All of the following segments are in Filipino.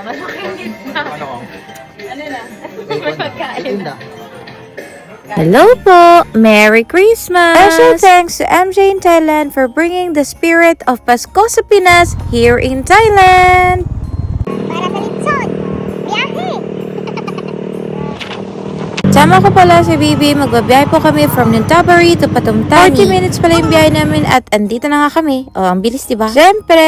Masakit na. Ano na? Hello po! Merry Christmas! Special thanks to MJ in Thailand for bringing the spirit of Pasko sa Pinas here in Thailand! Para sa lechon. Biyahe. Sama ko pala si Bibi, magbabiyahe po kami from Nintabari to Patumtani. 40 minutes pala yung biyahe namin at andito na nga kami. Oh, ang bilis diba? Siyempre,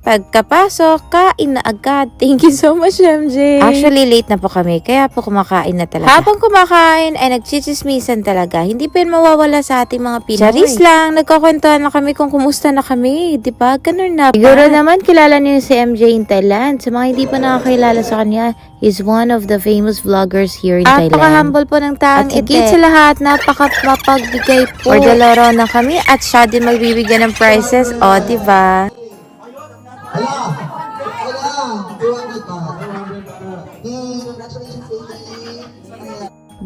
pagkapasok, kain na agad. Thank you so much, MJ. Actually, late na po kami, kaya po kumakain na talaga. Habang kumakain, ay nagchichismisan talaga. Hindi pa yun mawawala sa ating mga Pinoy. Charis lang, nagkakwentuhan na kami kung kumusta na kami. Diba? Ganun na pa. Siguro naman, kilala niyo si MJ in Thailand. Sa mga hindi pa nakakilala sa kanya, he's one of the famous vloggers here in Thailand. Napaka-humble po ng taong ite. At higit sa lahat, napaka-mapagbigay po. For the laro na kami at siya din magbibigyan ng prizes. O, diba?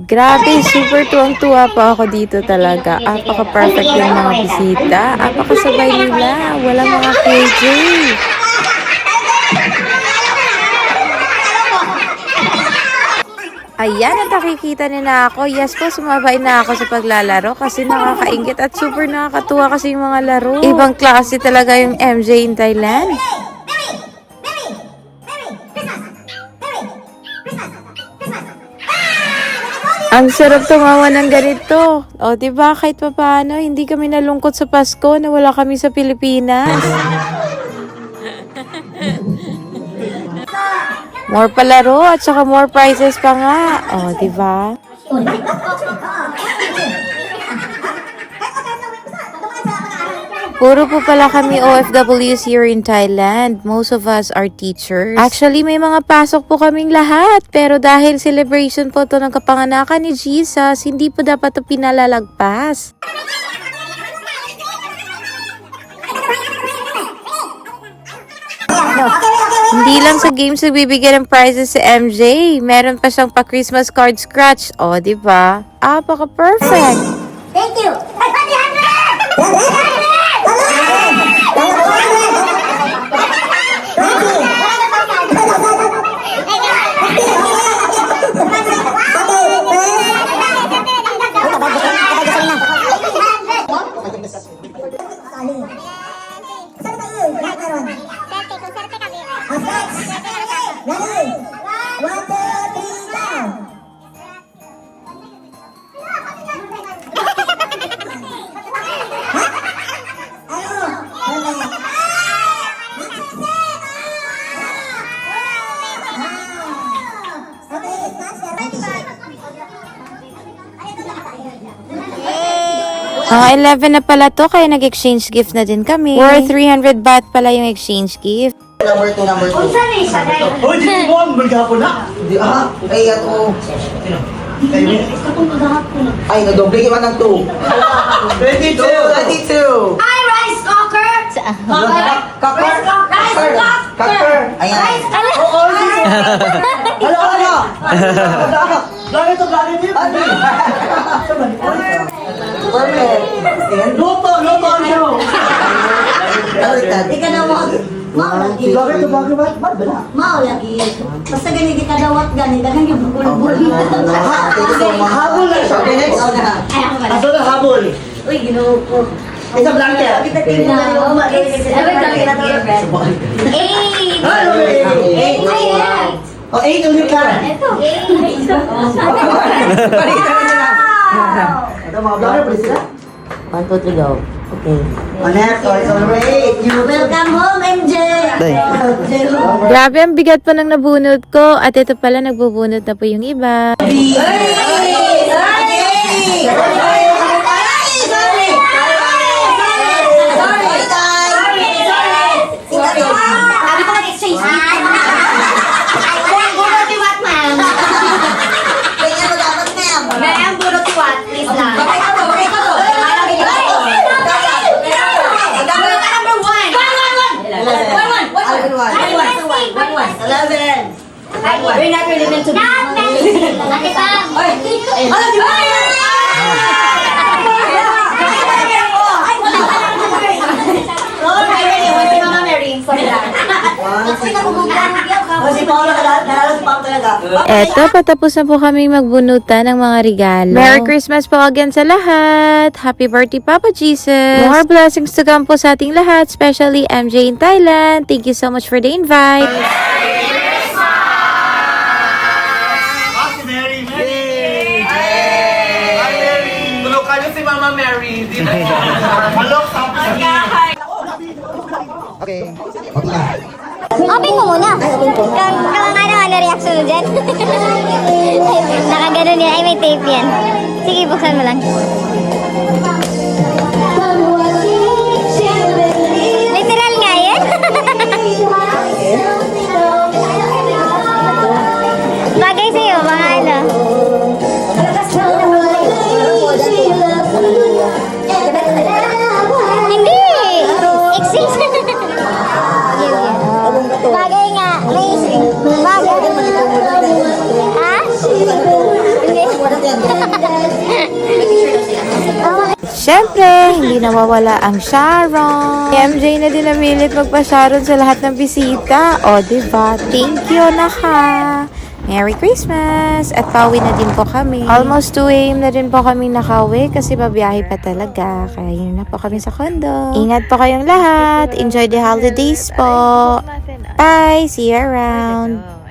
Grabe, super tuwang-tuwa pa ako dito talaga. Apaka-perfect yung mga bisita. Apaka-sabay nila. Walang mga KJ. Ayan, at nakikita niyo na ako. Yes po, sumabay na ako sa paglalaro kasi nakakaingit at super nakakatuwa kasi yung mga laro. Ibang klase talaga yung MJ in Thailand. Ang sarap tumawa ng ganito. O, diba, kahit pa paano, hindi kami nalungkot sa Pasko na wala kami sa Pilipinas. More palaro at saka more prizes pa nga. O, diba? Puro po pala kami OFWs here in Thailand. Most of us are teachers. Actually, may mga pasok po kaming lahat. Pero dahil celebration po to ng kapanganakan ni Jesus, hindi po dapat ito pinalalagpas. No. Hindi lang sa games nagbibigyan ng prizes si MJ. Meron pa siyang pa-Christmas card scratch. O, diba? Apaka-perfect. Thank you. Mga 11 na pala to, kaya nag-exchange gift na din kami. Worth 300 baht pala yung exchange gift. Number 2. Hoy, di mo ang magkapo na. Di ay ako. Ay, nadoble ka ng 2. 22. 22. Hi, rice cooker. Cocker. Cocker. Ayan. Hala. Langit to, langit yun. Perfect. Luto ang show. Di ka na Langit to, bagay ba? Ba't ba na? Mao lagi. Basta gani di kadawat gani daghang yung bulbul. Habol lang siya. Okay, next. Aso na habol. Uy, Ginoo ko. Isang blanket. Kita tingnan mo. Every time kita to Eight. Eight. Oh, 8 ulit ka. Ito. Palitan na nila. Ito mga vlogger, please sila. 1, 2, 3, go. Okay. Next, it's number 8. Welcome home, MJ. Grabe, ang bigat pa ng nabunot ko. At ito pala, nagbubunot na po yung iba. We're not really meant to be. Kasi nabubugyan ka. Si Paolo, nalala si Pam talaga. Eto, patapos na po kami magbunutan ng mga regalo. Merry Christmas po again sa lahat! Happy birthday, Papa Jesus! More blessings to come po sa ating lahat, especially MJ in Thailand. Thank you so much for the invite. Tulukan niyo si Mama Mary. Dito po. Malok sa Okay. Open mo muna. Ano reaction mo dyan? Nakaganon yan. Ay, may tape yan. Sige, buksan mo lang. Literal nga yan. Bagay sa'yo, mga ano. Hindi! Exist! Bagay nga. Bagay. Ha? Siyempre, hindi nawawala ang Sharon. Si MJ na din namilit magpa-Sharon sa lahat ng bisita. O, diba? Thank you na ha. Merry Christmas! At pauwi na din po kami. Almost 2 AM na din po kami nakauwi kasi babiyahe pa talaga. Kaya yun na po kami sa condo. Ingat po kayong lahat. Enjoy the holidays po. Bye! See you around!